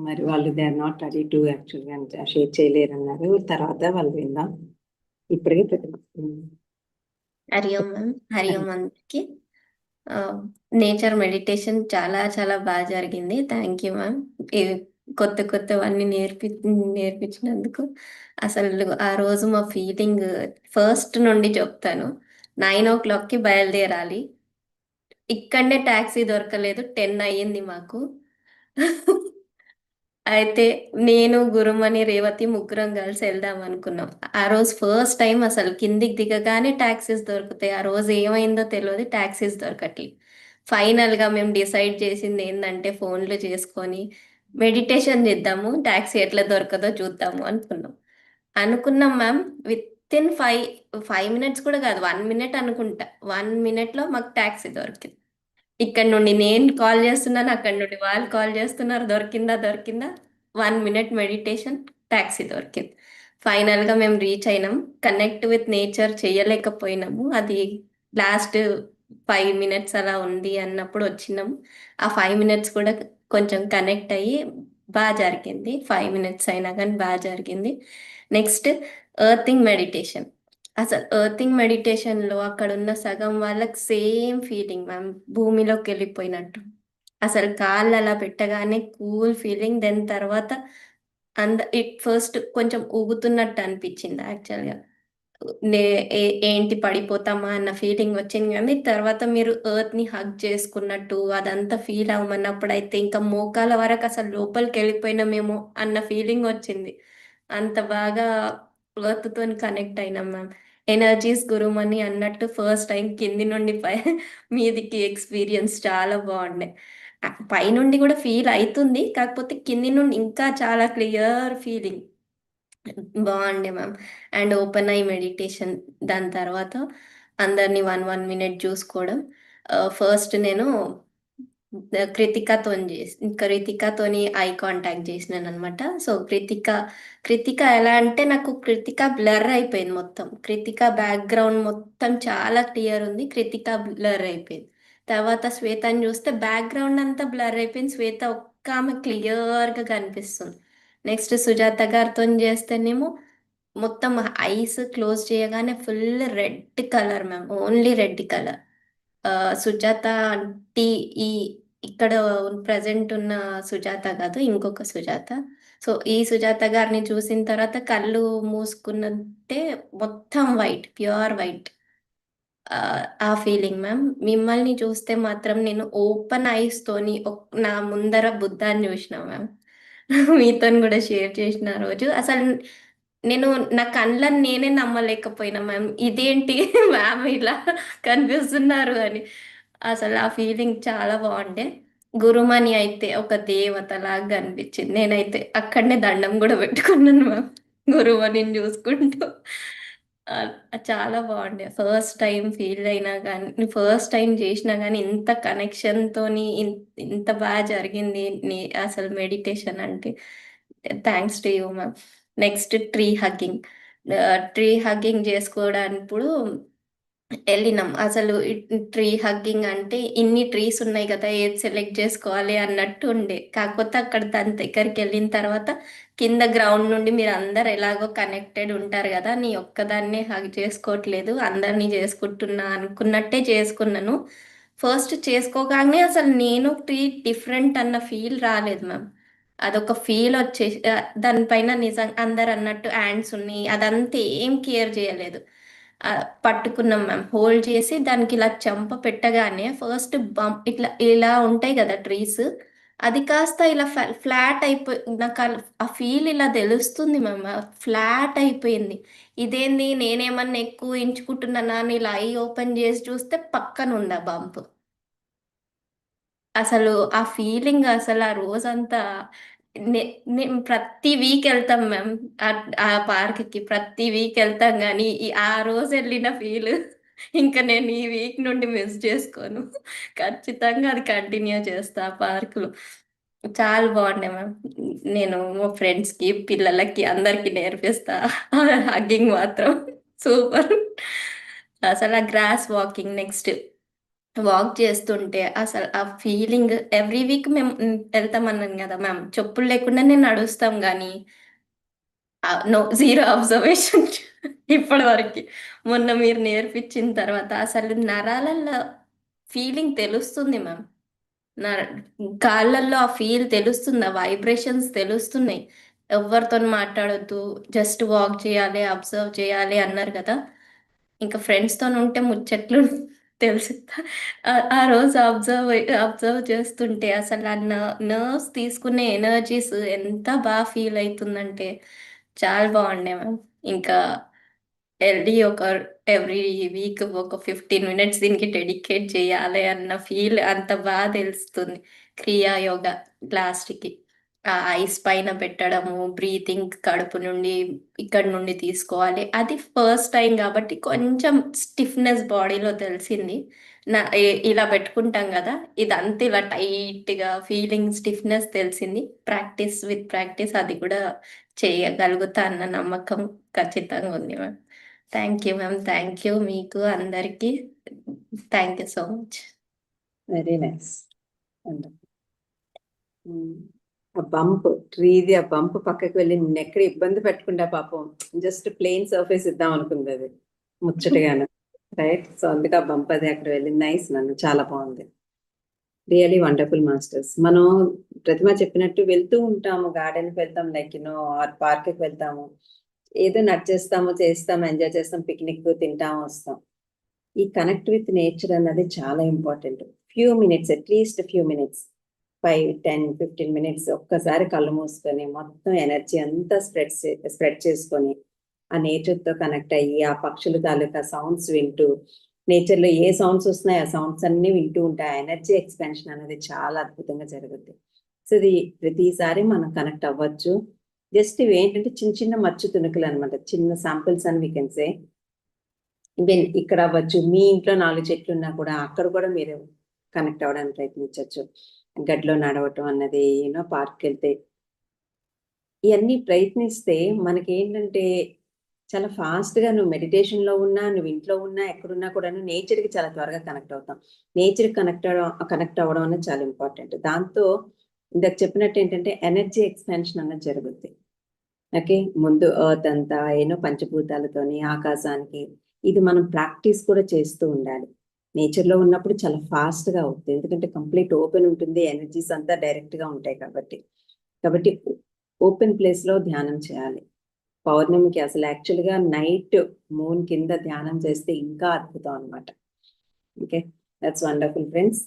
మరి వాళ్ళు they are not ready to యాక్చువల్గా షేర్ చేయలేరు అన్నారు. తర్వాత వాళ్ళు విందాం. ఇప్పటికే ప్రతిమ. హరి ఓం మ్యామ్, హరి ఓం అందరికి. నేచర్ మెడిటేషన్ చాలా చాలా బాగా జరిగింది. Thank you ma'am. కొత్తవన్నీ నేర్పించినందుకు. అసలు ఆ రోజు మా ఫీలింగ్ ఫస్ట్ నుండి చెప్తాను. 9 o'clockకి బయలుదేరాలి. ఇక్కడనే ట్యాక్సీ దొరకలేదు, 10 అయ్యింది మాకు. అయితే నేను, గురుమణి, రేవతి ముగ్గురం కలిసి వెళ్దాం అనుకున్నాం. ఆ రోజు ఫస్ట్ టైం అసలు కిందికి దిగగానే ట్యాక్సీస్ దొరుకుతాయి. ఆ రోజు ఏమైందో తెలియదు, ట్యాక్సీస్ దొరకట్లేదు. ఫైనల్గా మేము డిసైడ్ చేసింది ఏంటంటే ఫోన్లు చేసుకొని మెడిటేషన్ చేద్దాము, ట్యాక్సీ ఎట్లా దొరకదో చూద్దాము అనుకున్నాం మ్యామ్. విత్ ఇన్ 5 minutes కూడా కాదు, 1 minute అనుకుంటా. 1 minuteలో మాకు ట్యాక్సీ దొరికింది. ఇక్కడ నుండి నేను కాల్ చేస్తున్నాను, అక్కడ నుండి వాళ్ళు కాల్ చేస్తున్నారు, దొరికిందా 1 minute మెడిటేషన్, ట్యాక్సీ దొరికింది. ఫైనల్గా మేము రీచ్ అయినాం. కనెక్ట్ విత్ నేచర్ చేయలేకపోయినాము, అది లాస్ట్ 5 minutes అలా ఉంది అన్నప్పుడు వచ్చినాము. ఆ 5 minutes కూడా కొంచెం కనెక్ట్ అయ్యి బాగా జరిగింది. 5 minutes అయినా కానీ బాగా జరిగింది. Next earthing meditation. అసలు ఎర్తింగ్ మెడిటేషన్లో అక్కడ ఉన్న సగం వాళ్ళకి సేమ్ ఫీలింగ్ మ్యామ్, భూమిలోకి వెళ్ళిపోయినట్టు. అసలు కాళ్ళు అలా పెట్టగానే కూల్ ఫీలింగ్. దెన్ తర్వాత ఫస్ట్ కొంచెం ఊగుతున్నట్టు అనిపించింది యాక్చువల్గా. ఏంటి పడిపోతామా అన్న ఫీలింగ్ వచ్చింది. కానీ తర్వాత మీరు ఎర్త్ని హగ్ చేసుకున్నట్టు అదంతా ఫీల్ అవ్వమన్నప్పుడు అయితే ఇంకా మోకాల వరకు అసలు లోపలికి వెళ్ళిపోయినామేమో అన్న ఫీలింగ్ వచ్చింది. అంత బాగా ఎర్త్తో కనెక్ట్ అయినాం మ్యామ్. ఎనర్జీస్ గురుమని అన్నట్టు ఫస్ట్ టైం కింది నుండి మీదికి ఎక్స్పీరియన్స్ చాలా బాగుండే. పైనుండి కూడా ఫీల్ అవుతుంది, కాకపోతే కింది నుండి ఇంకా చాలా క్లియర్ ఫీలింగ్ బాగుండే ma'am. And open I meditation, దాని తర్వాత అందరినీ 1 minute చూసుకోవడం. ఫస్ట్ నేను కృతికతోని ఐ కాంటాక్ట్ చేసినాను అనమాట. సో కృతిక ఎలా అంటే నాకు కృతిక బ్లర్ అయిపోయింది మొత్తం. కృతిక బ్యాక్గ్రౌండ్ మొత్తం చాలా క్లియర్ ఉంది, కృతిక బ్లర్ అయిపోయింది. తర్వాత శ్వేతని చూస్తే బ్యాక్గ్రౌండ్ అంతా బ్లర్ అయిపోయింది, శ్వేత ఒక్క ఆమె క్లియర్గా కనిపిస్తుంది. నెక్స్ట్ సుజాత గారితో చేస్తేనేమో మొత్తం ఐస్ క్లోజ్ చేయగానే full red colour ma'am, only red colour. Sujatha T ఇక్కడ ప్రజెంట్ ఉన్న సుజాత కాదు, ఇంకొక సుజాత. సో ఈ సుజాత గారిని చూసిన తర్వాత కళ్ళు మూసుకున్నట్టే మొత్తం వైట్, ప్యూర్ వైట్. ఆ ఫీలింగ్ మ్యామ్. మిమ్మల్ని చూస్తే మాత్రం నేను ఓపెన్ ఐస్తోని నా ముందర బుద్ధాన్ని చూసిన మ్యామ్. మీతో కూడా షేర్ చేసిన రోజు అసలు నేను నా కళ్ళని నేనే నమ్మలేకపోయినా మ్యామ్. ఇదేంటి మ్యామ్ ఇలా కనిపిస్తున్నారు అని. అసలు ఆ ఫీలింగ్ చాలా బాగుండే. గురుమణి అయితే ఒక దేవతలాగా కనిపించింది. నేనైతే అక్కడనే దండం కూడా పెట్టుకున్నాను మ్యామ్, గురుమణిని చూసుకుంటూ. చాలా బాగుండే. ఫస్ట్ టైం ఫీల్ అయినా కానీ, ఫస్ట్ టైం చేసినా కానీ ఇంత కనెక్షన్తోని ఇంత బాగా జరిగింది అసలు మెడిటేషన్ అంటే. Thanks to you ma'am. Next tree hugging చేసుకోవడానికి వెళ్ళినాం. అసలు ట్రీ హగ్గింగ్ అంటే ఇన్ని ట్రీస్ ఉన్నాయి కదా, ఏది సెలెక్ట్ చేసుకోవాలి అన్నట్టు ఉండే. కాకపోతే అక్కడ దాని దగ్గరికి వెళ్ళిన తర్వాత కింద గ్రౌండ్ నుండి మీరు అందరు ఎలాగో కనెక్టెడ్ ఉంటారు కదా, నీ ఒక్కదాన్నే హగ్ చేసుకోవట్లేదు, అందరినీ చేసుకుంటున్నా అనుకున్నట్టే చేసుకున్నాను. ఫస్ట్ చేసుకోగానే అసలు నేను ట్రీ డిఫరెంట్ అన్న ఫీల్ రాలేదు మ్యామ్. అదొక ఫీల్ వచ్చేసి దానిపైన నిజంగా అందరు అన్నట్టు హ్యాండ్స్ ఉన్నాయి, అదంతా ఏం కేర్ చేయలేదు. పట్టుకున్నాం మ్యామ్, హోల్డ్ చేసి దానికి ఇలా చెంప పెట్టగానే ఫస్ట్ బంప్ ఇట్లా ఇలా ఉంటాయి కదా ట్రీస్, అది కాస్త ఇలా ఫ్లాట్ అయిపోయి నాకు ఆ ఫీల్ ఇలా తెలుస్తుంది మ్యామ్, ఫ్లాట్ అయిపోయింది. ఇదేంది నేనేమన్నా ఎక్కువ ఎంచుకుంటున్నానా అని ఇలా ఐ ఓపెన్ చేసి చూస్తే పక్కన ఉంది ఆ బంప్. అసలు ఆ ఫీలింగ్ అసలు ఆ రోజంతా నేను ప్రతి వీక్ వెళ్తాం మ్యామ్ ఆ పార్క్కి, ప్రతి వీక్ వెళ్తాం, కానీ ఆ రోజు వెళ్ళిన ఫీల్ ఇంకా నేను ఈ వీక్ నుండి మిస్ చేసుకోను. ఖచ్చితంగా అది కంటిన్యూ చేస్తా ఆ పార్కులో. చాలా బాగుండే మ్యామ్. నేను మా ఫ్రెండ్స్కి, పిల్లలకి అందరికి నేర్పిస్తా హగ్గింగ్ మాత్రం సూపర్. అసలు ఆ గ్రాస్ వాకింగ్ నెక్స్ట్ వాక్ చేస్తుంటే అసలు ఆ ఫీలింగ్ ఎవ్రీ వీక్ మేము వెళ్తామన్నాను కదా మ్యామ్, చెప్పులు లేకుండా నేను నడుస్తాం, కానీ నో జీరో అబ్జర్వేషన్ ఇప్పటి వరకు. మొన్న మీరు నేర్పించిన తర్వాత అసలు నరాలలో ఫీలింగ్ తెలుస్తుంది మ్యామ్, నా కాళ్ళల్లో ఆ ఫీల్ తెలుస్తుంది, ఆ వైబ్రేషన్స్ తెలుస్తున్నాయి. ఎవరితో మాట్లాడొద్దు, జస్ట్ వాక్ చేయాలి, అబ్జర్వ్ చేయాలి అన్నారు కదా, ఇంకా ఫ్రెండ్స్తో ఉంటే ముచ్చట్లు తెలుసు. ఆ రోజు అబ్జర్వ్ చేస్తుంటే అసలు ఆ నర్వ్స్ తీసుకునే ఎనర్జీస్ ఎంత బాగా ఫీల్ అవుతుందంటే చాలా బాగుండే మ్యామ్. ఇంకా వెళ్ళి ఒక ఎవ్రీ వీక్ ఒక 15 మినిట్స్ దీనికి డెడికేట్ చేయాలి అన్న ఫీల్ అంత బాగా తెలుస్తుంది. క్రియా యోగా లాస్ట్కి ఆ ఐస్ పైన పెట్టడము, బ్రీతింగ్ కడుపు నుండి ఇక్కడ నుండి తీసుకోవాలి, అది ఫస్ట్ టైం కాబట్టి కొంచెం స్టిఫ్నెస్ బాడీలో తెలిసింది. ఇలా పెట్టుకుంటాం కదా, ఇదంతా ఇలా టైట్గా ఫీలింగ్ స్టిఫ్నెస్ తెలిసింది. విత్ ప్రాక్టీస్ అది కూడా చేయగలుగుతా అన్న నమ్మకం ఖచ్చితంగా ఉంది ma'am. Thank you ma'am, thank you మీకు అందరికీ, thank you so much. Very nice. ఆ బంప్ ట్రీది, ఆ బంప్ పక్కకి వెళ్ళి ఎక్కడ ఇబ్బంది పెట్టకుండా పాపం జస్ట్ ప్లెయిన్ సర్ఫేస్ ఇద్దాం అనుకుంది అది ముచ్చటగాను, రైట్? సో అందుకే ఆ బంప్ అది అక్కడ వెళ్ళింది. నైస్, నన్ను చాలా బాగుంది. Really wonderful masters. మనం ప్రతిమ చెప్పినట్టు వెళ్తూ ఉంటాము, గార్డెన్కి వెళ్తాం, లైక్ ఆర్ పార్క్కి వెళ్తాము, ఏదో నడిచేస్తాము, చేస్తాము, ఎంజాయ్ చేస్తాం, పిక్నిక్ తింటాము, వస్తాం. ఈ కనెక్ట్ విత్ నేచర్ అన్నది చాలా important. Few minutes, at least few minutes, 5, 10, 15 minutes ఒక్కసారి కళ్ళు మూసుకొని మొత్తం ఎనర్జీ అంతా స్ప్రెడ్ చేసుకొని ఆ నేచర్తో కనెక్ట్ అయ్యి ఆ పక్షుల తాలూకా సౌండ్స్ వింటూ, నేచర్లో ఏ సౌండ్స్ వస్తున్నాయి ఆ సౌండ్స్ అన్ని వింటూ ఉంటాయి, ఎనర్జీ ఎక్స్పెన్షన్ అనేది చాలా అద్భుతంగా జరుగుతుంది. సో ఇది ప్రతిసారి మనం కనెక్ట్ అవ్వచ్చు. జస్ట్ ఇవి ఏంటంటే చిన్న చిన్న మచ్చు తుణుకులు అనమాట, చిన్న శాంపిల్స్ అని వీ కెన్ సే. ఈవెన్ ఇక్కడ అవ్వచ్చు, మీ ఇంట్లో 4 చెట్లు ఉన్నా కూడా అక్కడ కూడా మీరు కనెక్ట్ అవ్వడానికి ప్రయత్నించవచ్చు. గడ్లో నడవటం అన్నది, పార్క్కి వెళ్తే, ఇవన్నీ ప్రయత్నిస్తే మనకి ఏంటంటే చాలా ఫాస్ట్గా నువ్వు మెడిటేషన్లో ఉన్నా, నువ్వు ఇంట్లో ఉన్నా, ఎక్కడున్నా కూడా నేచర్కి చాలా త్వరగా కనెక్ట్ అవుతాం. నేచర్కి కనెక్ట్ అవ్వడం అనేది చాలా ఇంపార్టెంట్. దాంతో ఇందాక చెప్పినట్టు ఏంటంటే ఎనర్జీ ఎక్స్పాన్షన్ అన్నది జరుగుద్ది. ఓకే, ముందు ఎర్త్ అంతా పంచభూతాలతోని ఆకాశానికి, ఇది మనం ప్రాక్టీస్ కూడా చేస్తూ ఉండాలి. నేచర్లో ఉన్నప్పుడు చాలా ఫాస్ట్గా అవుతుంది, ఎందుకంటే కంప్లీట్ ఓపెన్ ఉంటుంది, ఎనర్జీస్ అంతా డైరెక్ట్గా ఉంటాయి కాబట్టి ఓపెన్ ప్లేస్లో ధ్యానం చేయాలి. పౌర్ణమికి అసలు యాక్చువల్గా నైట్ మూన్ కింద ధ్యానం చేస్తే ఇంకా అద్భుతం అనమాట. Okay, that's wonderful friends.